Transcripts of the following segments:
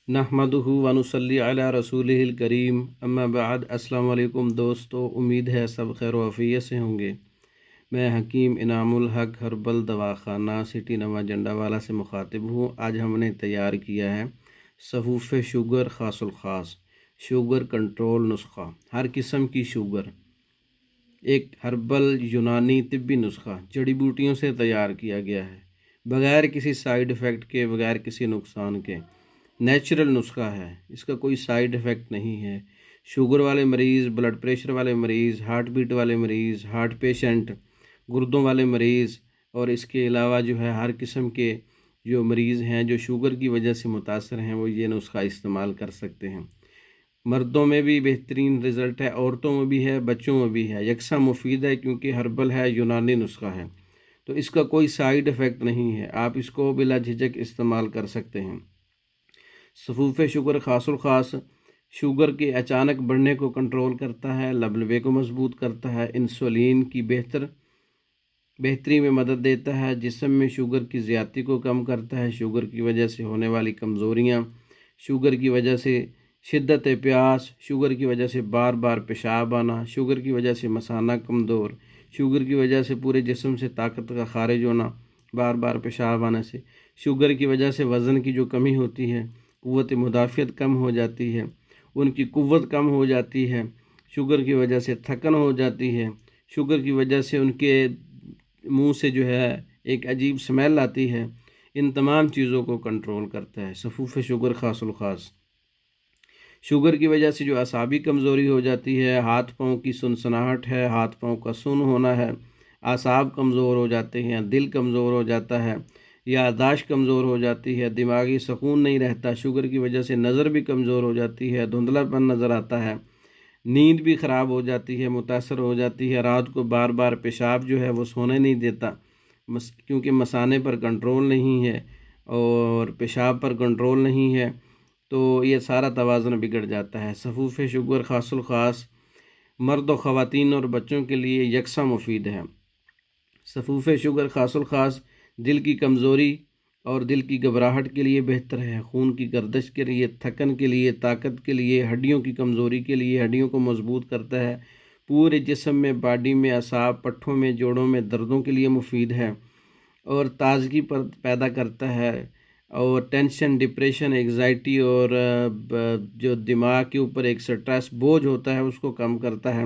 نحمدہ ونصلی علی رسولہ الکریم اما بعد۔ السلام علیکم دوستو، امید ہے سب خیر و عافیت سے ہوں گے۔ میں حکیم انعام الحق ہربل دواخانہ سٹی نواں جنڈا والا سے مخاطب ہوں۔ آج ہم نے تیار کیا ہے صفوف شوگر خاص الخاص شوگر کنٹرول نسخہ۔ ہر قسم کی شوگر ایک ہربل یونانی طبی نسخہ جڑی بوٹیوں سے تیار کیا گیا ہے، بغیر کسی سائیڈ افیکٹ کے، بغیر کسی نقصان کے۔ نیچرل نسخہ ہے، اس کا کوئی سائیڈ افیکٹ نہیں ہے۔ شوگر والے مریض، بلڈ پریشر والے مریض، ہارٹ بیٹ والے مریض، ہارٹ پیشنٹ، گردوں والے مریض، اور اس کے علاوہ جو ہے ہر قسم کے جو مریض ہیں جو شوگر کی وجہ سے متاثر ہیں وہ یہ نسخہ استعمال کر سکتے ہیں۔ مردوں میں بھی بہترین رزلٹ ہے، عورتوں میں بھی ہے، بچوں میں بھی ہے، یکساں مفید ہے کیونکہ ہربل ہے، یونانی نسخہ ہے، تو اس کا کوئی سائیڈ افیکٹ نہیں ہے۔ آپ اس کو بلا جھجک استعمال کر سکتے ہیں۔ صفوف شوگر خاص الخاص شوگر کے اچانک بڑھنے کو کنٹرول کرتا ہے، لبلبے کو مضبوط کرتا ہے، انسولین کی بہتری میں مدد دیتا ہے، جسم میں شوگر کی زیادتی کو کم کرتا ہے، شوگر کی وجہ سے ہونے والی کمزوریاں، شوگر کی وجہ سے شدت پیاس، شوگر کی وجہ سے بار بار پیشاب آنا، شوگر کی وجہ سے مثانہ کمزور، شوگر کی وجہ سے پورے جسم سے طاقت کا خارج ہونا، بار بار پیشاب آنے سے، شوگر کی وجہ سے وزن کی جو کمی ہوتی ہے، قوت مدافعت کم ہو جاتی ہے، ان کی قوت کم ہو جاتی ہے، شوگر کی وجہ سے تھکن ہو جاتی ہے، شوگر کی وجہ سے ان کے منہ سے جو ہے ایک عجیب سمیل آتی ہے، ان تمام چیزوں کو کنٹرول کرتا ہے صفوف شوگر خاص الخاص۔ شوگر کی وجہ سے جو اعصابی کمزوری ہو جاتی ہے، ہاتھ پاؤں کی سنسناہٹ ہے، ہاتھ پاؤں کا سن ہونا ہے، اعصاب کمزور ہو جاتے ہیں، دل کمزور ہو جاتا ہے، یادداشت کمزور ہو جاتی ہے، دماغی سکون نہیں رہتا، شوگر کی وجہ سے نظر بھی کمزور ہو جاتی ہے، دھندلا پن نظر آتا ہے، نیند بھی خراب ہو جاتی ہے، متاثر ہو جاتی ہے، رات کو بار بار پیشاب جو ہے وہ سونے نہیں دیتا، کیونکہ مثانے پر کنٹرول نہیں ہے اور پیشاب پر کنٹرول نہیں ہے، تو یہ سارا توازن بگڑ جاتا ہے۔ صفوف شوگر خاص الخاص مرد و خواتین اور بچوں کے لیے یکساں مفید ہے۔ صفوف شوگر خاص الخاص دل کی کمزوری اور دل کی گھبراہٹ کے لیے بہتر ہے، خون کی گردش کے لیے، تھکن کے لیے، طاقت کے لیے، ہڈیوں کی کمزوری کے لیے، ہڈیوں کو مضبوط کرتا ہے، پورے جسم میں، باڈی میں، اعصاب، پٹھوں میں، جوڑوں میں دردوں کے لیے مفید ہے، اور تازگی پر پیدا کرتا ہے، اور ٹینشن، ڈپریشن، ایگزائٹی اور جو دماغ کے اوپر ایک سٹریس بوجھ ہوتا ہے اس کو کم کرتا ہے۔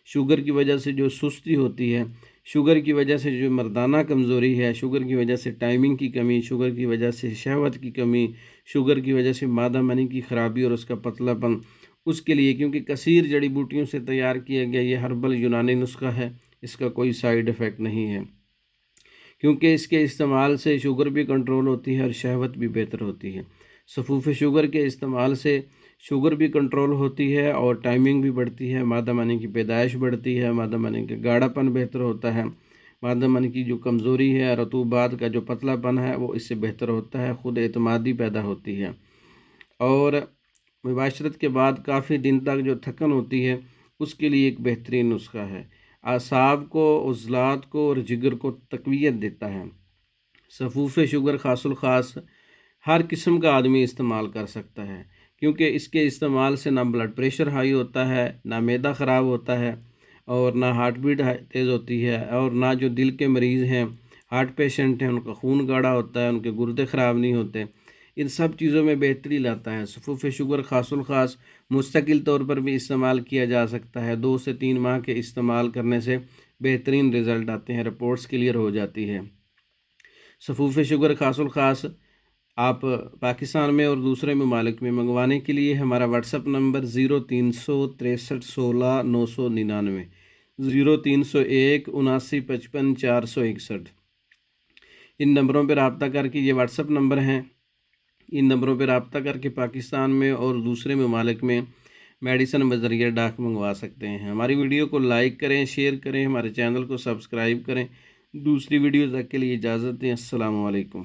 شوگر کی وجہ سے جو سستی ہوتی ہے، شوگر کی وجہ سے جو مردانہ کمزوری ہے، شوگر کی وجہ سے ٹائمنگ کی کمی، شوگر کی وجہ سے شہوت کی کمی، شوگر کی وجہ سے مادہ منی کی خرابی اور اس کا پتلا پن، اس کے لیے کیونکہ کثیر جڑی بوٹیوں سے تیار کیا گیا یہ ہربل یونانی نسخہ ہے، اس کا کوئی سائیڈ افیکٹ نہیں ہے، کیونکہ اس کے استعمال سے شوگر بھی کنٹرول ہوتی ہے اور شہوت بھی بہتر ہوتی ہے۔ صفوف شوگر کے استعمال سے شوگر بھی کنٹرول ہوتی ہے اور ٹائمنگ بھی بڑھتی ہے، مادہ منی کی پیدائش بڑھتی ہے، مادہ منی کا گاڑھا پن بہتر ہوتا ہے، مادہ منی کی جو کمزوری ہے، رطوبات کا جو پتلا پن ہے وہ اس سے بہتر ہوتا ہے، خود اعتمادی پیدا ہوتی ہے، اور مباشرت کے بعد کافی دن تک جو تھکن ہوتی ہے اس کے لیے ایک بہترین نسخہ ہے، اعصاب کو، عضلات کو اور جگر کو تقویت دیتا ہے۔ صفوف شوگر خاص الخاص ہر قسم کا آدمی استعمال کر سکتا ہے، کیونکہ اس کے استعمال سے نہ بلڈ پریشر ہائی ہوتا ہے، نہ معدہ خراب ہوتا ہے، اور نہ ہارٹ بیٹ تیز ہوتی ہے، اور نہ جو دل کے مریض ہیں، ہارٹ پیشنٹ ہیں، ان کا خون گاڑھا ہوتا ہے، ان کے گردے خراب نہیں ہوتے، ان سب چیزوں میں بہتری لاتا ہے۔ صفوف شوگر خاص الخاص مستقل طور پر بھی استعمال کیا جا سکتا ہے، 2 سے 3 ماہ کے استعمال کرنے سے بہترین رزلٹ آتے ہیں، رپورٹس کلیئر ہو جاتی ہے۔ صفوف شوگر خاص الخاص آپ پاکستان میں اور دوسرے ممالک میں منگوانے کے لیے ہمارا واٹس اپ نمبر 0363 16 999 0301 79 55 461، ان نمبروں پہ رابطہ کر کے، یہ واٹس اپ نمبر ہیں، ان نمبروں پہ رابطہ کر کے پاکستان میں اور دوسرے ممالک میں میڈیسن بذریعہ ڈاک منگوا سکتے ہیں۔ ہماری ویڈیو کو لائک کریں، شیئر کریں، ہمارے چینل کو سبسکرائب کریں۔ دوسری ویڈیو تک کے لیے اجازت دیں۔ السلام علیکم۔